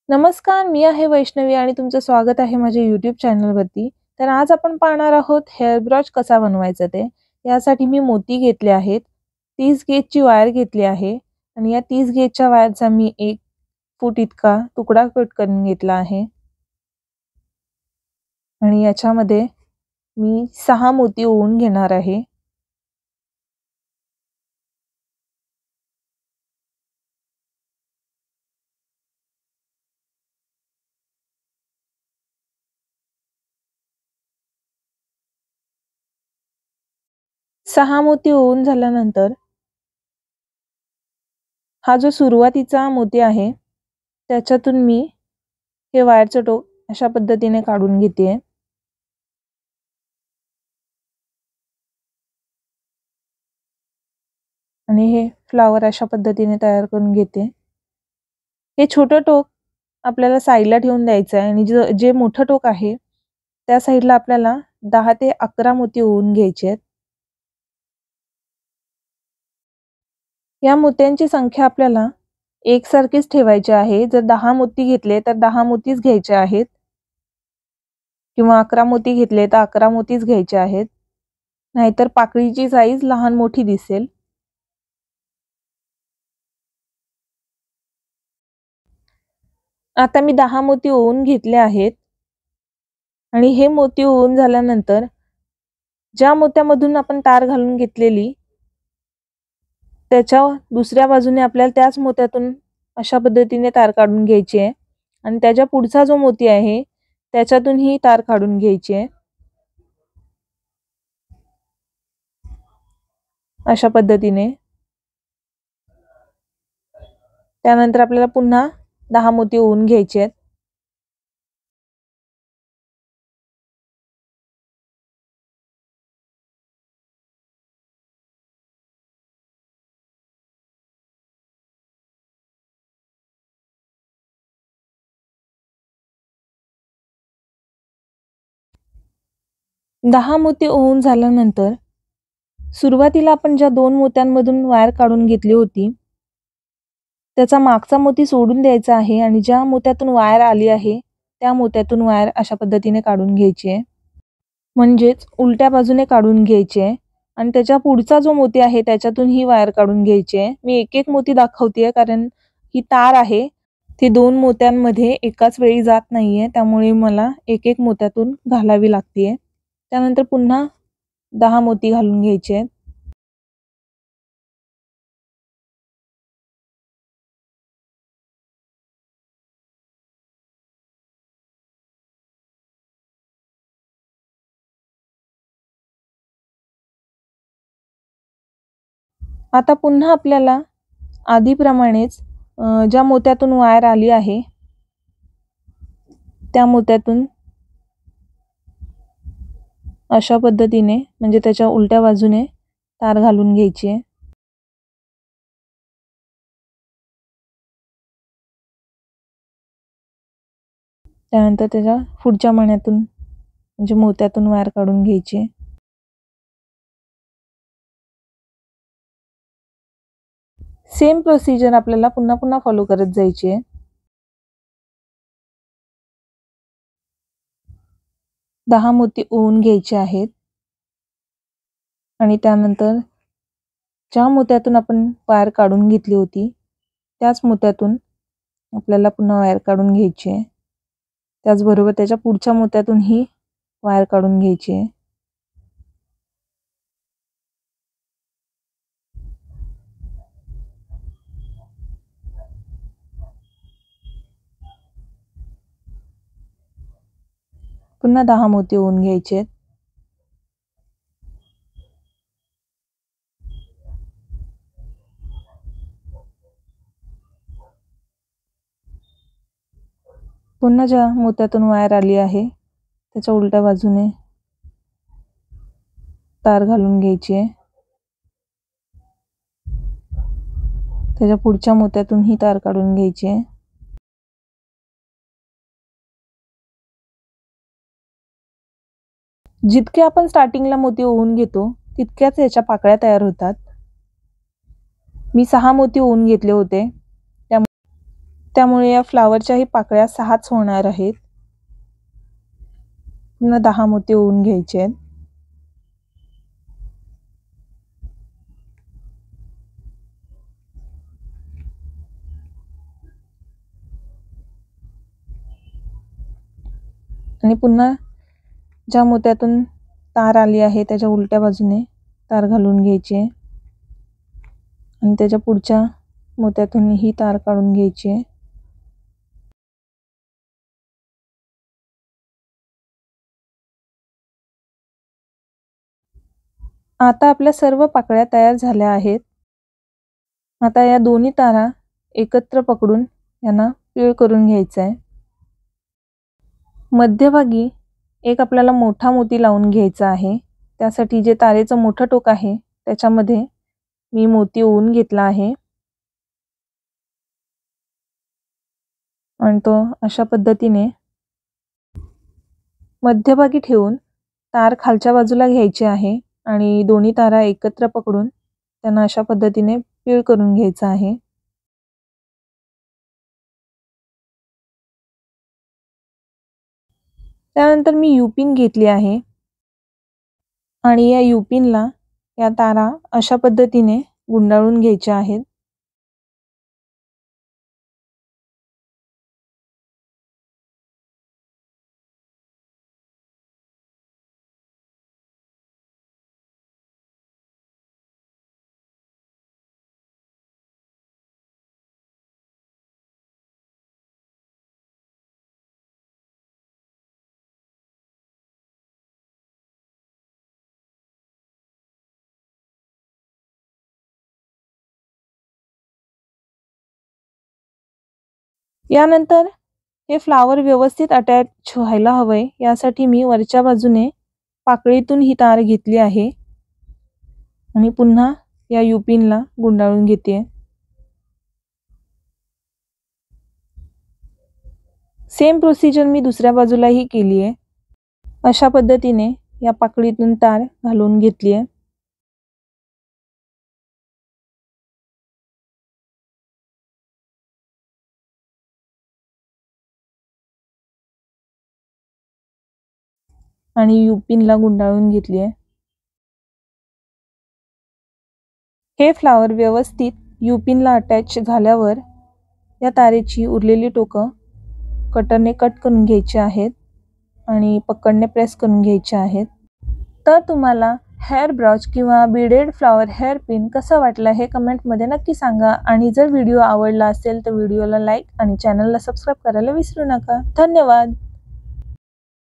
नमस्कार, मी आहे वैष्णवी आणि तुमचं स्वागत आहे माझ्या YouTube चॅनलवरती. तर आज आपण पाहणार आहोत हेअर ब्रश कसा बनवायचा ते. यासाठी मी मोती घेतले आहेत. 30 गेजची वायर घेतली आहे आणि या 30 गेजच्या वायरचा मी 1 फूट इतका तुकडा कट करून घेतला आहे. आणि याच्यामध्ये मी 6 मोती ओवून घेणार आहे. सहा मोती ओवून झाल्यानंतर हा जो सुरुवातीचा मोती आहे त्याच्यातून मी हे वायरचं टोक अशा पद्धतीने काढून घेते. आणि हे फ्लावर अशा पद्धतीने तयार करून घेते. हे छोटं टोक आपल्याला साईडला ठेवून द्यायचं आहे आणि जे मोठं टोक आहे त्या साईडला आपल्याला 10 ते 11 मोती ओवून घ्यायचे आहेत. या मोत्यांची संख्या आपल्याला एकसारखीच ठेवायची आहे. जर 10 मोती घेतले तर 10 मोतीच घ्यायचे आहेत किंवा 11 मोती घेतले तर 11 मोतीच घ्यायचे आहेत. नाहीतर पाकळीची साईज लहान मोठी दिसेल. आता मी 10 मोती ओवून घेतले आहेत आणि हे मोती ओवून झाल्यानंतर ज्या मोत्यामधून आपण तार घालून घेतलेली त्याच्या दुसऱ्या बाजूने आपल्याला त्याच मोत्यातून अशा पद्धतीने तार काढून घ्यायची आहे आणि त्याच्या पुढचा जो मोती आहे त्याच्यातून ही तार काढून घ्यायची आहे. अशा पद्धतीने त्यानंतर आपल्याला पुन्हा 10 मोती ओवून घ्यायचे आहेत. दहा मोती ओवून झाल्यानंतर सुरुवातीला आपण ज्या 2 मोत्यांमधून वायर काढून घेतली होती त्याचा मागचा मोती सोडून द्यायचा आहे आणि ज्या मोत्यातून वायर आली आहे त्या मोत्यातून वायर अशा पद्धतीने काढून घ्यायची आहे. म्हणजेच उलट्या बाजूने काढून घ्यायची आहे आणि त्याच्या पुढचा जो मोती आहे त्याच्यातून ही वायर काढून घ्यायची आहे. मी एक एक मोती दाखवतेय कारण ही तार आहे ती 2 मोत्यांमध्ये एकाच वेळी जात नाहीये, त्यामुळे मला एक एक मोत्यातून घालावी लागते. त्यानंतर पुन्हा 10 मोती घालून घ्यायचे आहेत. आता पुन्हा आपल्याला आधीप्रमाणेच ज्या मोत्यातून वायर आली आहे त्या मोत्यातून अशा पद्धतीने म्हणजे त्याच्या उलट्या बाजूने तार घालून घ्यायची आहे. त्यानंतर त्याच्या पुढच्या मण्यातून म्हणजे मोत्यातून वायर काढून घ्यायची आहे. सेम प्रोसिजर आपल्याला पुन्हा पुन्हा फॉलो करत जायची आहे. 10 मोती ओवून घ्यायचे आहेत आणि त्यानंतर ज्या मोत्यातून आपण वायर काढून घेतली होती त्याच मोत्यातून आपल्याला पुन्हा वायर काढून घ्यायची आहे. त्याचबरोबर त्याच्या पुढच्या मोत्यातून ही वायर काढून घ्यायची आहे. पुन्हा 10 मोती ओवून घ्यायचे आहेत. पुन्हा ज्या मोत्यातून वायर आली आहे त्याच्या उलट्या बाजूने तार घालून घ्यायची आहे. त्याच्या पुढच्या मोत्यातून ही तार काढून घ्यायची आहे. जितके आपण स्टार्टिंगला मोती ओवून घेतो तितक्याच याच्या पाकळ्या तयार होतात. मी 6 मोती ओवून घेतले होते त्यामुळे या फ्लावरच्याही पाकळ्या 6च होणार आहेत. पुन्हा 10 मोती ओवून घ्यायचे आहेत. आणि पुन्हा ज्या मोत्यातून तार आली आहे त्याच्या उलट्या बाजूने तार घालून घ्यायची आणि त्याच्या पुढच्या मोत्यातून ही तार काढून घ्यायची आहे. आता आपल्या सर्व पाकळ्या तयार झाल्या आहेत. आता या दोन्ही तारा एकत्र पकडून यांना पीळ करून घ्यायचा आहे. मध्यभागी एक आपल्याला मोठा मोती लावून घ्यायचा आहे. त्यासाठी जे तारेचं मोठं टोक आहे त्याच्यामध्ये मी मोती ओवून घेतला आहे आणि तो अशा पद्धतीने मध्यभागी ठेवून तार खालच्या बाजूला घ्यायची आहे आणि दोन्ही तारा एकत्र पकडून त्यांना अशा पद्धतीने पीळ करून घ्यायचा आहे. त्यानंतर मी युपिन घेतली आहे आणि या युपिनला या तारा अशा पद्धतीने गुंडाळून घ्यायच्या आहेत. यानंतर हे फ्लावर व्यवस्थित अटॅच व्हायला हवंय यासाठी मी वरच्या बाजूने पाकळीतून ही तार घेतली आहे आणि पुन्हा या युपिनला गुंडाळून घेते. सेम प्रोसिजर मी दुसऱ्या बाजूलाही केली आहे. अशा पद्धतीने या पाकळीतून तार घालून घेतली आहे. आणि युपिनला गुंडाळून घेतली आहे. हे फ्लावर व्यवस्थित युपिनला अटॅच झाल्यावर या तारेची उरलेली टोकं कटरने कट करून घ्यायची आहेत आणि पकडने प्रेस करून घ्यायचे आहेत. तर तुम्हाला हेअर ब्रॉच किंवा बीडेड फ्लावर हेअर पिन कसं वाटलं हे कमेंटमध्ये नक्की सांगा आणि जर व्हिडिओ आवडला असेल तर व्हिडिओला लाईक आणि चॅनलला सबस्क्राईब करायला विसरू नका. धन्यवाद.